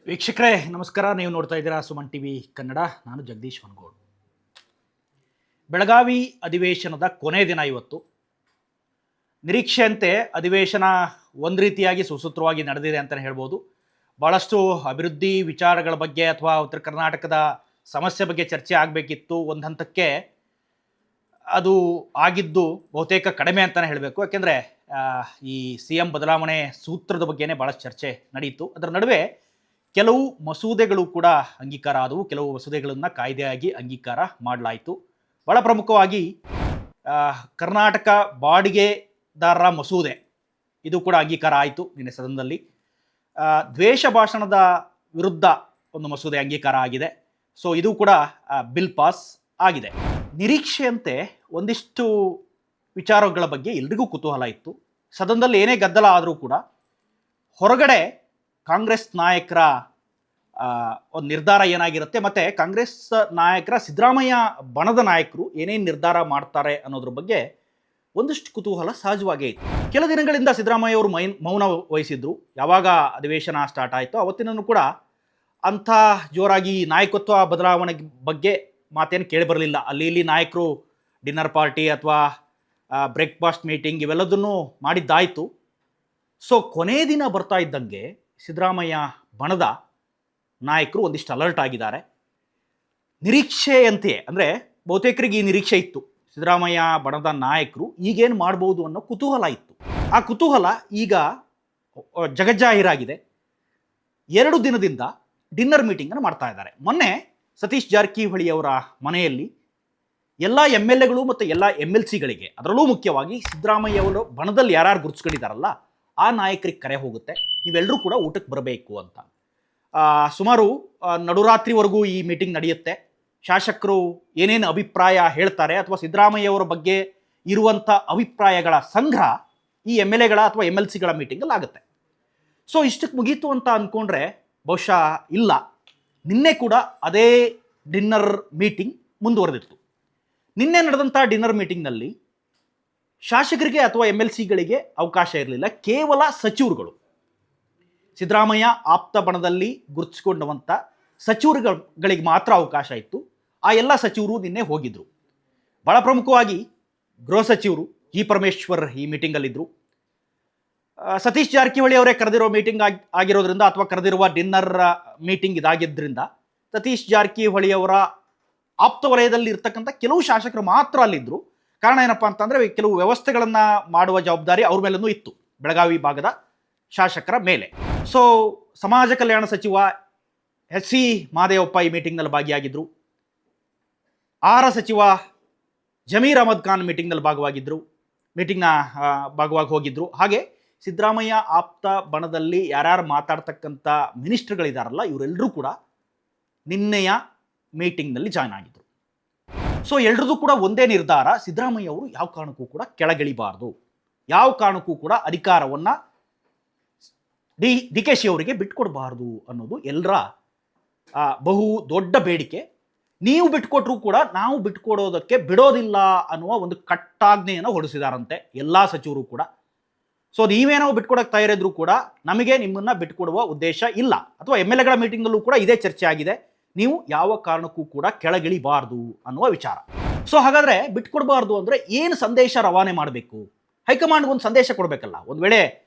ವೀಕ್ಷಕರೇ ನಮಸ್ಕಾರ. ನೀವು ನೋಡ್ತಾ ಇದ್ದೀರಾ ಸುಮನ್ ಟಿವಿ ಕನ್ನಡ. ನಾನು ಜಗದೀಶ್ ಮನ್ಗೋಡ್. ಬೆಳಗಾವಿ ಅಧಿವೇಶನದ ಕೊನೆ ದಿನ ಇವತ್ತು. ನಿರೀಕ್ಷೆಯಂತೆ ಅಧಿವೇಶನ ಒಂದು ರೀತಿಯಾಗಿ ಸುಸೂತ್ರವಾಗಿ ನಡೆದಿದೆ ಅಂತಲೇ ಹೇಳ್ಬೋದು. ಭಾಳಷ್ಟು ಅಭಿವೃದ್ಧಿ ವಿಚಾರಗಳ ಬಗ್ಗೆ ಅಥವಾ ಉತ್ತರ ಕರ್ನಾಟಕದ ಸಮಸ್ಯೆ ಬಗ್ಗೆ ಚರ್ಚೆ ಆಗಬೇಕಿತ್ತು. ಒಂದು ಹಂತಕ್ಕೆ ಅದು ಆಗಿದ್ದು ಬಹುತೇಕ ಕಡಿಮೆ ಅಂತಲೇ ಹೇಳಬೇಕು. ಯಾಕೆಂದರೆ ಈ CM ಬದಲಾವಣೆ ಸೂತ್ರದ ಬಗ್ಗೆನೇ ಭಾಳಷ್ಟು ಚರ್ಚೆ ನಡೆಯಿತು. ಅದರ ನಡುವೆ ಕೆಲವು ಮಸೂದೆಗಳು ಕೂಡ ಅಂಗೀಕಾರ ಆದವು, ಕೆಲವು ಮಸೂದೆಗಳನ್ನು ಕಾಯ್ದೆಯಾಗಿ ಅಂಗೀಕಾರ ಮಾಡಲಾಯಿತು. ಭಾಳ ಪ್ರಮುಖವಾಗಿ ಕರ್ನಾಟಕ ಬಾಡಿಗೆದಾರರ ಮಸೂದೆ ಇದು ಕೂಡ ಅಂಗೀಕಾರ ಆಯಿತು ನಿನ್ನೆ ಸದನದಲ್ಲಿ. ದ್ವೇಷ ಭಾಷಣದ ವಿರುದ್ಧ ಒಂದು ಮಸೂದೆ ಅಂಗೀಕಾರ ಆಗಿದೆ. ಸೊ ಇದು ಕೂಡ ಬಿಲ್ ಪಾಸ್ ಆಗಿದೆ. ನಿರೀಕ್ಷೆಯಂತೆ ಒಂದಿಷ್ಟು ವಿಚಾರಗಳ ಬಗ್ಗೆ ಎಲ್ರಿಗೂ ಕುತೂಹಲ ಇತ್ತು. ಸದನದಲ್ಲಿ ಏನೇ ಗದ್ದಲ ಆದರೂ ಕೂಡ ಹೊರಗಡೆ ಕಾಂಗ್ರೆಸ್ ನಾಯಕರ ಒಂದು ನಿರ್ಧಾರ ಏನಾಗಿರುತ್ತೆ, ಮತ್ತು ಕಾಂಗ್ರೆಸ್ ನಾಯಕರ ಸಿದ್ದರಾಮಯ್ಯ ಬಣದ ನಾಯಕರು ಏನೇನು ನಿರ್ಧಾರ ಮಾಡ್ತಾರೆ ಅನ್ನೋದ್ರ ಬಗ್ಗೆ ಒಂದಿಷ್ಟು ಕುತೂಹಲ ಸಹಜವಾಗೇ ಇತ್ತು. ಕೆಲ ದಿನಗಳಿಂದ ಸಿದ್ದರಾಮಯ್ಯ ಅವರು ಮೌನ ವಹಿಸಿದ್ರು. ಯಾವಾಗ ಅಧಿವೇಶನ ಸ್ಟಾರ್ಟ್ ಆಯಿತು ಅವತ್ತಿನೂ ಕೂಡ ಅಂಥ ಜೋರಾಗಿ ನಾಯಕತ್ವ ಬದಲಾವಣೆ ಬಗ್ಗೆ ಮಾತೇನು ಕೇಳಿಬರಲಿಲ್ಲ. ಅಲ್ಲಿ ಇಲ್ಲಿ ನಾಯಕರು ಡಿನ್ನರ್ ಪಾರ್ಟಿ ಅಥವಾ ಬ್ರೇಕ್ಫಾಸ್ಟ್ ಮೀಟಿಂಗ್ ಇವೆಲ್ಲದನ್ನು ಮಾಡಿದ್ದಾಯಿತು. ಸೊ ಕೊನೆ ದಿನ ಬರ್ತಾ ಇದ್ದಂಗೆ ಸಿದ್ದರಾಮಯ್ಯ ಬಣದ ನಾಯಕರು ಒಂದಿಷ್ಟು ಅಲರ್ಟ್ ಆಗಿದ್ದಾರೆ. ನಿರೀಕ್ಷೆಯಂತೆಯೇ, ಅಂದರೆ ಬಹುತೇಕರಿಗೆ ಈ ನಿರೀಕ್ಷೆ ಇತ್ತು, ಸಿದ್ದರಾಮಯ್ಯ ಬಣದ ನಾಯಕರು ಈಗೇನು ಮಾಡ್ಬೋದು ಅನ್ನೋ ಕುತೂಹಲ ಇತ್ತು. ಆ ಕುತೂಹಲ ಈಗ ಜಗಜ್ಜಾಹೀರಾಗಿದೆ. 2 ದಿನದಿಂದ ಡಿನ್ನರ್ ಮೀಟಿಂಗನ್ನು ಮಾಡ್ತಾ ಇದ್ದಾರೆ. ಮೊನ್ನೆ ಸತೀಶ್ ಜಾರಕಿಹೊಳಿ ಅವರ ಮನೆಯಲ್ಲಿ ಎಲ್ಲ MLAಗಳು ಮತ್ತು ಎಲ್ಲ MLCಗಳಿಗೆ, ಅದರಲ್ಲೂ ಮುಖ್ಯವಾಗಿ ಸಿದ್ದರಾಮಯ್ಯ ಅವರು ಬಣದಲ್ಲಿ ಯಾರ್ಯಾರು ಗುರುತಿಸ್ಕೊಂಡಿದ್ದಾರಲ್ಲ ಆ ನಾಯಕರಿಗೆ ಕರೆ ಹೋಗುತ್ತೆ, ನೀವೆಲ್ಲರೂ ಕೂಡ ಊಟಕ್ಕೆ ಬರಬೇಕು ಅಂತ. ಸುಮಾರು ನಡುರಾತ್ರಿವರೆಗೂ ಈ ಮೀಟಿಂಗ್ ನಡೆಯುತ್ತೆ. ಶಾಸಕರು ಏನೇನು ಅಭಿಪ್ರಾಯ ಹೇಳ್ತಾರೆ ಅಥವಾ ಸಿದ್ದರಾಮಯ್ಯವರ ಬಗ್ಗೆ ಇರುವಂಥ ಅಭಿಪ್ರಾಯಗಳ ಸಂಗ್ರಹ ಈ MLAಗಳ ಅಥವಾ MLCಗಳ ಮೀಟಿಂಗಲ್ಲಿ ಆಗುತ್ತೆ. ಸೊ ಇಷ್ಟಕ್ಕೆ ಮುಗೀತು ಅಂತ ಅಂದ್ಕೊಂಡ್ರೆ ಬಹುಶಃ ಇಲ್ಲ. ನಿನ್ನೆ ಕೂಡ ಅದೇ ಡಿನ್ನರ್ ಮೀಟಿಂಗ್ ಮುಂದುವರೆದಿತ್ತು. ನಿನ್ನೆ ನಡೆದಂಥ ಡಿನ್ನರ್ ಮೀಟಿಂಗ್ನಲ್ಲಿ ಶಾಸಕರಿಗೆ ಅಥವಾ MLCಗಳಿಗೆ ಅವಕಾಶ ಇರಲಿಲ್ಲ. ಕೇವಲ ಸಚಿವರುಗಳು, ಸಿದ್ದರಾಮಯ್ಯ ಆಪ್ತ ಬಣದಲ್ಲಿ ಗುರುತಿಸಿಕೊಂಡವಂಥ ಸಚಿವರುಗಳಿಗೆ ಮಾತ್ರ ಅವಕಾಶ ಇತ್ತು. ಆ ಎಲ್ಲ ಸಚಿವರು ನಿನ್ನೆ ಹೋಗಿದ್ದರು. ಭಾಳ ಪ್ರಮುಖವಾಗಿ ಗೃಹ ಸಚಿವರು ಜಿ ಪರಮೇಶ್ವರ್ ಈ ಮೀಟಿಂಗಲ್ಲಿದ್ದರು. ಸತೀಶ್ ಜಾರಕಿಹೊಳಿ ಅವರೇ ಕರೆದಿರೋ ಮೀಟಿಂಗ್ ಆಗಿರೋದ್ರಿಂದ ಅಥವಾ ಕರೆದಿರುವ ಡಿನ್ನರ್ ಮೀಟಿಂಗ್ ಇದಾಗಿದ್ದರಿಂದ ಸತೀಶ್ ಜಾರಕಿಹೊಳಿ ಅವರ ಆಪ್ತ ವಲಯದಲ್ಲಿ ಇರ್ತಕ್ಕಂಥ ಕೆಲವು ಶಾಸಕರು ಮಾತ್ರ ಅಲ್ಲಿದ್ದರು. ಕಾರಣ ಏನಪ್ಪ ಅಂತಂದರೆ ಕೆಲವು ವ್ಯವಸ್ಥೆಗಳನ್ನು ಮಾಡುವ ಜವಾಬ್ದಾರಿ ಅವ್ರ ಮೇಲೂ ಇತ್ತು, ಬೆಳಗಾವಿ ಭಾಗದ ಶಾಸಕರ ಮೇಲೆ. ಸೊ ಸಮಾಜ ಕಲ್ಯಾಣ ಸಚಿವ SC ಮಹದೇವಪ್ಪ ಈ ಮೀಟಿಂಗ್ನಲ್ಲಿ ಭಾಗಿಯಾಗಿದ್ದರು. ಆಹಾರ ಸಚಿವ ಜಮೀರ್ ಅಹಮದ್ ಖಾನ್ ಮೀಟಿಂಗ್ನಲ್ಲಿ ಭಾಗವಾಗಿ ಹೋಗಿದ್ದರು. ಹಾಗೆ ಸಿದ್ದರಾಮಯ್ಯ ಆಪ್ತ ಬಣದಲ್ಲಿ ಯಾರ್ಯಾರು ಮಾತಾಡ್ತಕ್ಕಂಥ ಮಿನಿಸ್ಟರ್ಗಳಿದಾರಲ್ಲ ಇವರೆಲ್ಲರೂ ಕೂಡ ನಿನ್ನೆಯ ಮೀಟಿಂಗ್ನಲ್ಲಿ ಜಾಯ್ನ್ ಆಗಿದ್ದರು. ಸೊ ಎಲ್ರದ್ದು ಕೂಡ ಒಂದೇ ನಿರ್ಧಾರ, ಸಿದ್ದರಾಮಯ್ಯ ಅವರು ಯಾವ ಕಾರಣಕ್ಕೂ ಕೂಡ ಕೆಳಗಿಳಿಬಾರ್ದು, ಯಾವ ಕಾರಣಕ್ಕೂ ಕೂಡ ಅಧಿಕಾರವನ್ನು DK ಅವರಿಗೆ ಬಿಟ್ಕೊಡ್ಬಾರ್ದು ಅನ್ನೋದು ಎಲ್ಲರ ಬಹು ದೊಡ್ಡ ಬೇಡಿಕೆ. ನೀವು ಬಿಟ್ಕೊಟ್ರೂ ಕೂಡ ನಾವು ಬಿಟ್ಕೊಡೋದಕ್ಕೆ ಬಿಡೋದಿಲ್ಲ ಅನ್ನುವ ಒಂದು ಕಟ್ಟಾಜ್ಞೆಯನ್ನು ಹೊರಡಿಸಿದಾರಂತೆ ಎಲ್ಲ ಸಚಿವರು ಕೂಡ. ಸೊ ನೀವೇನೋ ಬಿಟ್ಕೊಡಕ್ಕೆ ತಯಾರಿದ್ರು ಕೂಡ ನಮಗೆ ನಿಮ್ಮನ್ನು ಬಿಟ್ಕೊಡುವ ಉದ್ದೇಶ ಇಲ್ಲ. ಅಥವಾ MLAಗಳ ಮೀಟಿಂಗಲ್ಲೂ ಕೂಡ ಇದೇ ಚರ್ಚೆ ಆಗಿದೆ, ನೀವು ಯಾವ ಕಾರಣಕ್ಕೂ ಕೂಡ ಕೆಳಗಿಳಿಬಾರ್ದು ಅನ್ನುವ ವಿಚಾರ. ಸೊ ಹಾಗಾದರೆ ಬಿಟ್ಕೊಡ್ಬಾರ್ದು ಅಂದರೆ ಏನು ಸಂದೇಶ ರವಾನೆ ಮಾಡಬೇಕು? ಹೈಕಮಾಂಡ್ಗೆ ಒಂದು ಸಂದೇಶ ಕೊಡಬೇಕಲ್ಲ. ಒಂದು ವೇಳೆ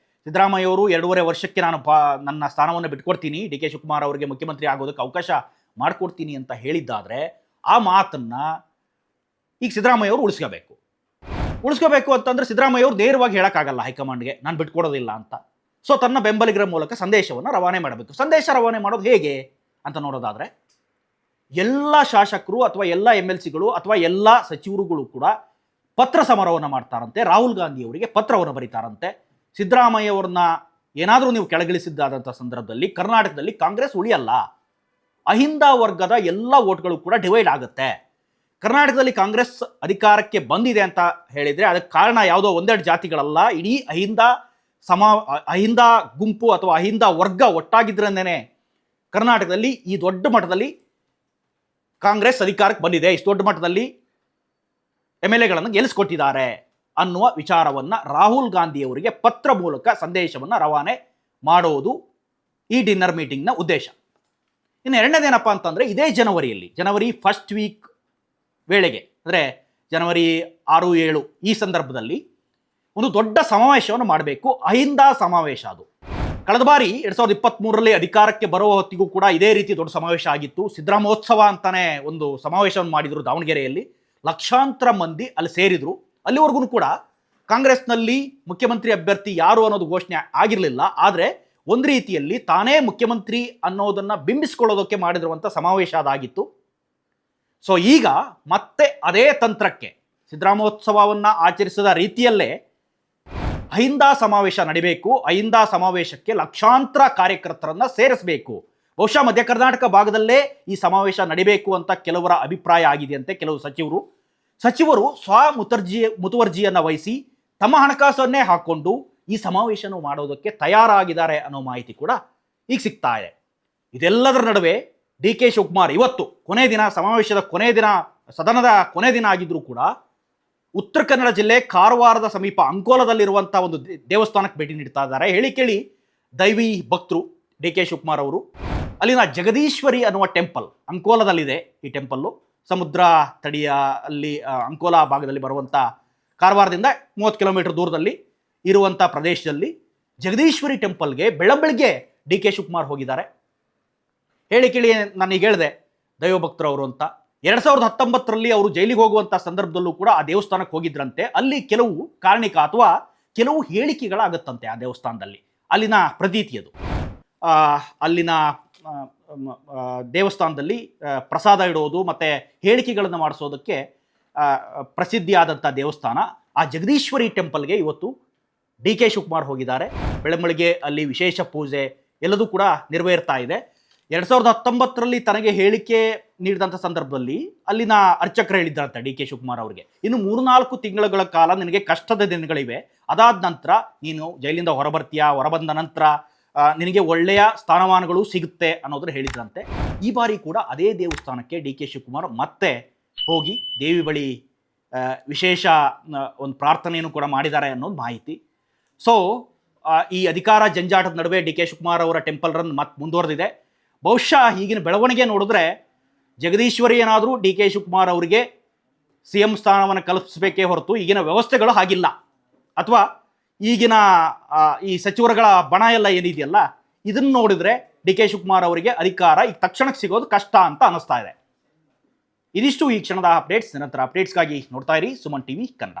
ಸಿದ್ದರಾಮಯ್ಯ ಅವರು 2.5 ವರ್ಷಕ್ಕೆ ನಾನು ನನ್ನ ಸ್ಥಾನವನ್ನು ಬಿಟ್ಕೊಡ್ತೀನಿ, DK ಶಿವಕುಮಾರ್ ಅವರಿಗೆ ಮುಖ್ಯಮಂತ್ರಿ ಆಗೋದಕ್ಕೆ ಅವಕಾಶ ಮಾಡಿಕೊಡ್ತೀನಿ ಅಂತ ಹೇಳಿದ್ದಾದರೆ ಆ ಮಾತನ್ನು ಈಗ ಸಿದ್ದರಾಮಯ್ಯ ಅವರು ಉಳಿಸ್ಕೋಬೇಕು ಅಂತಂದರೆ ಸಿದ್ದರಾಮಯ್ಯ ಅವರು ನೇರವಾಗಿ ಹೇಳೋಕ್ಕಾಗಲ್ಲ ಹೈಕಮಾಂಡ್ಗೆ ನಾನು ಬಿಟ್ಕೊಡೋದಿಲ್ಲ ಅಂತ. ಸೊ ತನ್ನ ಬೆಂಬಲಿಗರ ಮೂಲಕ ಸಂದೇಶವನ್ನು ರವಾನೆ ಮಾಡಬೇಕು. ಸಂದೇಶ ರವಾನೆ ಮಾಡೋದು ಹೇಗೆ ಅಂತ ನೋಡೋದಾದರೆ ಎಲ್ಲ ಶಾಸಕರು ಅಥವಾ ಎಲ್ಲ MLCಗಳು ಅಥವಾ ಎಲ್ಲ ಸಚಿವರುಗಳು ಕೂಡ ಪತ್ರ ಸಮರವನ್ನು ಮಾಡ್ತಾರಂತೆ. ರಾಹುಲ್ ಗಾಂಧಿ ಅವರಿಗೆ ಪತ್ರವನ್ನು ಬರೀತಾರಂತೆ. ಸಿದ್ದರಾಮಯ್ಯ ಅವ್ರನ್ನ ಏನಾದರೂ ನೀವು ಕೆಳಗಿಳಿಸಿದ್ದಾದಂಥ ಸಂದರ್ಭದಲ್ಲಿ ಕರ್ನಾಟಕದಲ್ಲಿ ಕಾಂಗ್ರೆಸ್ ಉಳಿಯಲ್ಲ, ಅಹಿಂದ ವರ್ಗದ ಎಲ್ಲ ಓಟ್ಗಳು ಕೂಡ ಡಿವೈಡ್ ಆಗುತ್ತೆ. ಕರ್ನಾಟಕದಲ್ಲಿ ಕಾಂಗ್ರೆಸ್ ಅಧಿಕಾರಕ್ಕೆ ಬಂದಿದೆ ಅಂತ ಹೇಳಿದರೆ ಅದಕ್ಕೆ ಕಾರಣ ಯಾವುದೋ ಒಂದೆರಡು ಜಾತಿಗಳಲ್ಲ, ಇಡೀ ಅಹಿಂದ ಗುಂಪು ಅಥವಾ ಅಹಿಂದ ವರ್ಗ ಒಟ್ಟಾಗಿದ್ರೇನೆ ಕರ್ನಾಟಕದಲ್ಲಿ ಈ ದೊಡ್ಡ ಮಟ್ಟದಲ್ಲಿ ಕಾಂಗ್ರೆಸ್ ಅಧಿಕಾರಕ್ಕೆ ಬಂದಿದೆ, ಇಷ್ಟು ದೊಡ್ಡ ಮಟ್ಟದಲ್ಲಿ MLAಗಳನ್ನು ಗೆಲ್ಲಿಸ್ಕೊಟ್ಟಿದ್ದಾರೆ ಅನ್ನುವ ವಿಚಾರವನ್ನು ರಾಹುಲ್ ಗಾಂಧಿ ಅವರಿಗೆ ಪತ್ರ ಮೂಲಕ ಸಂದೇಶವನ್ನು ರವಾನೆ ಮಾಡೋದು ಈ ಡಿನ್ನರ್ ಮೀಟಿಂಗ್ನ ಉದ್ದೇಶ. ಇನ್ನು ಎರಡನೇದೇನಪ್ಪ ಅಂತಂದರೆ ಇದೇ ಜನವರಿ ಫಸ್ಟ್ ವೀಕ್ ವೇಳೆಗೆ, ಅಂದರೆ ಜನವರಿ 6-7 ಈ ಸಂದರ್ಭದಲ್ಲಿ ಒಂದು ದೊಡ್ಡ ಸಮಾವೇಶವನ್ನು ಮಾಡಬೇಕು. ಅಹಿಂದ ಸಮಾವೇಶ. ಅದು ಕಳೆದ ಬಾರಿ 2023ರಲ್ಲಿ ಅಧಿಕಾರಕ್ಕೆ ಬರುವ ಹೊತ್ತಿಗೂ ಕೂಡ ಇದೇ ರೀತಿ ದೊಡ್ಡ ಸಮಾವೇಶ ಆಗಿತ್ತು. ಸಿದ್ದರಾಮೋತ್ಸವ ಅಂತಾನೆ ಒಂದು ಸಮಾವೇಶವನ್ನು ಮಾಡಿದರು ದಾವಣಗೆರೆಯಲ್ಲಿ. ಲಕ್ಷಾಂತರ ಮಂದಿ ಅಲ್ಲಿ ಸೇರಿದ್ರು. ಅಲ್ಲಿವರೆಗೂ ಕೂಡ ಕಾಂಗ್ರೆಸ್ನಲ್ಲಿ ಮುಖ್ಯಮಂತ್ರಿ ಅಭ್ಯರ್ಥಿ ಯಾರು ಅನ್ನೋದು ಘೋಷಣೆ ಆಗಿರಲಿಲ್ಲ. ಆದರೆ ಒಂದು ರೀತಿಯಲ್ಲಿ ತಾನೇ ಮುಖ್ಯಮಂತ್ರಿ ಅನ್ನೋದನ್ನು ಬಿಂಬಿಸಿಕೊಳ್ಳೋದಕ್ಕೆ ಮಾಡಿರುವಂಥ ಸಮಾವೇಶ ಅದಾಗಿತ್ತು. ಸೊ ಈಗ ಮತ್ತೆ ಅದೇ ತಂತ್ರಕ್ಕೆ ಸಿದ್ದರಾಮೋತ್ಸವವನ್ನು ಆಚರಿಸಿದ ರೀತಿಯಲ್ಲೇ ಅಹಿಂದ ಸಮಾವೇಶ ನಡಿಬೇಕು. ಅಹಿಂದ ಸಮಾವೇಶಕ್ಕೆ ಲಕ್ಷಾಂತರ ಕಾರ್ಯಕರ್ತರನ್ನು ಸೇರಿಸಬೇಕು. ಬಹುಶಃ ಮಧ್ಯ ಕರ್ನಾಟಕ ಭಾಗದಲ್ಲೇ ಈ ಸಮಾವೇಶ ನಡಿಬೇಕು ಅಂತ ಕೆಲವರ ಅಭಿಪ್ರಾಯ ಆಗಿದೆಯಂತೆ. ಕೆಲವು ಸಚಿವರು ಮುತುವರ್ಜಿಯನ್ನು ವಹಿಸಿ ತಮ್ಮ ಹಣಕಾಸನ್ನೇ ಹಾಕ್ಕೊಂಡು ಈ ಸಮಾವೇಶನ ಮಾಡೋದಕ್ಕೆ ತಯಾರಾಗಿದ್ದಾರೆ ಅನ್ನೋ ಮಾಹಿತಿ ಕೂಡ ಈಗ ಸಿಗ್ತಾ ಇದೆ. ಇದೆಲ್ಲದರ ನಡುವೆ DK ಶಿವಕುಮಾರ್ ಇವತ್ತು ಕೊನೆ ದಿನ, ಸಮಾವೇಶದ ಕೊನೆ ದಿನ, ಸದನದ ಕೊನೆ ದಿನ ಆಗಿದ್ರೂ ಕೂಡ ಉತ್ತರ ಕನ್ನಡ ಜಿಲ್ಲೆ ಕಾರವಾರದ ಸಮೀಪ ಅಂಕೋಲದಲ್ಲಿರುವಂಥ ಒಂದು ದೇವಸ್ಥಾನಕ್ಕೆ ಭೇಟಿ ನೀಡ್ತಾ ಇದ್ದಾರೆ. ಹೇಳಿ ಕೇಳಿ ದೈವಿ ಭಕ್ತರು DK ಶಿವಕುಮಾರ್ ಅವರು. ಅಲ್ಲಿನ ಜಗದೀಶ್ವರಿ ಅನ್ನುವ ಟೆಂಪಲ್ ಅಂಕೋಲದಲ್ಲಿದೆ. ಈ ಟೆಂಪಲ್ಲು ಸಮುದ್ರ ತಡಿಯ ಅಲ್ಲಿ ಅಂಕೋಲಾ ಭಾಗದಲ್ಲಿ ಬರುವಂಥ, ಕಾರವಾರದಿಂದ 30 ಕಿಲೋಮೀಟರ್ ದೂರದಲ್ಲಿ ಇರುವಂಥ ಪ್ರದೇಶದಲ್ಲಿ ಜಗದೀಶ್ವರಿ ಟೆಂಪಲ್ಗೆ ಬೆಳಂಬೆಳಗ್ಗೆ DK ಶಿವಕುಮಾರ್ ಹೋಗಿದ್ದಾರೆ. ಹೇಳಿ ಕೇಳಿ ನಾನೀಗ ಹೇಳಿದೆ ದೈವ ಭಕ್ತರವರು ಅಂತ. 2019ರಲ್ಲಿ ಅವರು ಜೈಲಿಗೆ ಹೋಗುವಂಥ ಸಂದರ್ಭದಲ್ಲೂ ಕೂಡ ಆ ದೇವಸ್ಥಾನಕ್ಕೆ ಹೋಗಿದ್ರಂತೆ. ಅಲ್ಲಿ ಕೆಲವು ಕಾರಣಿಕ ಅಥವಾ ಕೆಲವು ಹೇಳಿಕೆಗಳಾಗುತ್ತಂತೆ ಆ ದೇವಸ್ಥಾನದಲ್ಲಿ. ಅಲ್ಲಿನ ಪ್ರತೀತಿ ಅದು. ಅಲ್ಲಿನ ದೇವಸ್ಥಾನದಲ್ಲಿ ಪ್ರಸಾದ ಇಡೋದು ಮತ್ತು ಹೇಳಿಕೆಗಳನ್ನು ಮಾಡಿಸೋದಕ್ಕೆ ಪ್ರಸಿದ್ಧಿಯಾದಂಥ ದೇವಸ್ಥಾನ ಆ ಜಗದೀಶ್ವರಿ ಟೆಂಪಲ್ಗೆ ಇವತ್ತು DK ಶಿವಕುಮಾರ್ ಹೋಗಿದ್ದಾರೆ. ಬೆಳಂಬೆಳಗ್ಗೆ ಅಲ್ಲಿ ವಿಶೇಷ ಪೂಜೆ ಎಲ್ಲದೂ ಕೂಡ ನೆರವೇರ್ತಾ ಇದೆ. 2019ರಲ್ಲಿ ತನಗೆ ಹೇಳಿಕೆ ನೀಡಿದಂಥ ಸಂದರ್ಭದಲ್ಲಿ ಅಲ್ಲಿನ ಅರ್ಚಕರು ಹೇಳಿದ್ದಾರಂತೆ DK ಶಿವಕುಮಾರ್ ಅವರಿಗೆ, ಇನ್ನು 3-4 ತಿಂಗಳ ಕಾಲ ನಿನಗೆ ಕಷ್ಟದ ದಿನಗಳಿವೆ, ಅದಾದ ನಂತರ ನೀನು ಜೈಲಿಂದ ಹೊರಬಂದ ನಂತರ ನಿನಗೆ ಒಳ್ಳೆಯ ಸ್ಥಾನಮಾನಗಳು ಸಿಗುತ್ತೆ ಅನ್ನೋದನ್ನು ಹೇಳಿದ್ರಂತೆ. ಈ ಬಾರಿ ಕೂಡ ಅದೇ ದೇವಸ್ಥಾನಕ್ಕೆ DK ಶಿವಕುಮಾರ್ ಮತ್ತೆ ಹೋಗಿ ದೇವಿ ಬಳಿ ವಿಶೇಷ ಒಂದು ಪ್ರಾರ್ಥನೆಯನ್ನು ಕೂಡ ಮಾಡಿದ್ದಾರೆ ಅನ್ನೋದು ಮಾಹಿತಿ. ಸೊ ಈ ಅಧಿಕಾರ ಜಂಜಾಟದ ನಡುವೆ DK ಶಿವಕುಮಾರ್ ಅವರ ಟೆಂಪಲ್ ರನ್ ಮತ್ತೆ ಮುಂದುವರೆದಿದೆ. ಬಹುಶಃ ಈಗಿನ ಬೆಳವಣಿಗೆ ನೋಡಿದ್ರೆ ಜಗದೀಶ್ವರಿ ಏನಾದರೂ DK ಶಿವಕುಮಾರ್ ಅವರಿಗೆ CM ಸ್ಥಾನವನ್ನು ಕಲ್ಪಿಸಬೇಕೇ ಹೊರತು ಈಗಿನ ವ್ಯವಸ್ಥೆಗಳು ಹಾಗಿಲ್ಲ. ಅಥವಾ ಈಗಿನ ಈ ಸಚಿವರುಗಳ ಬಣ ಎಲ್ಲ ಏನಿದೆಯಲ್ಲ, ಇದನ್ನು ನೋಡಿದರೆ DK ಶಿವಕುಮಾರ್ ಅವರಿಗೆ ಅಧಿಕಾರ ಈಗ ತಕ್ಷಣಕ್ಕೆ ಸಿಗೋದು ಕಷ್ಟ ಅಂತ ಅನ್ನಿಸ್ತಾ ಇದೆ. ಇದಿಷ್ಟು ಈ ಕ್ಷಣದ ಅಪ್ಡೇಟ್ಸ್. ನಿರಂತರ ಅಪ್ಡೇಟ್ಸ್ಗಾಗಿ ನೋಡ್ತಾ ಇರಿ ಸುಮನ್ TV ಕನ್ನಡ.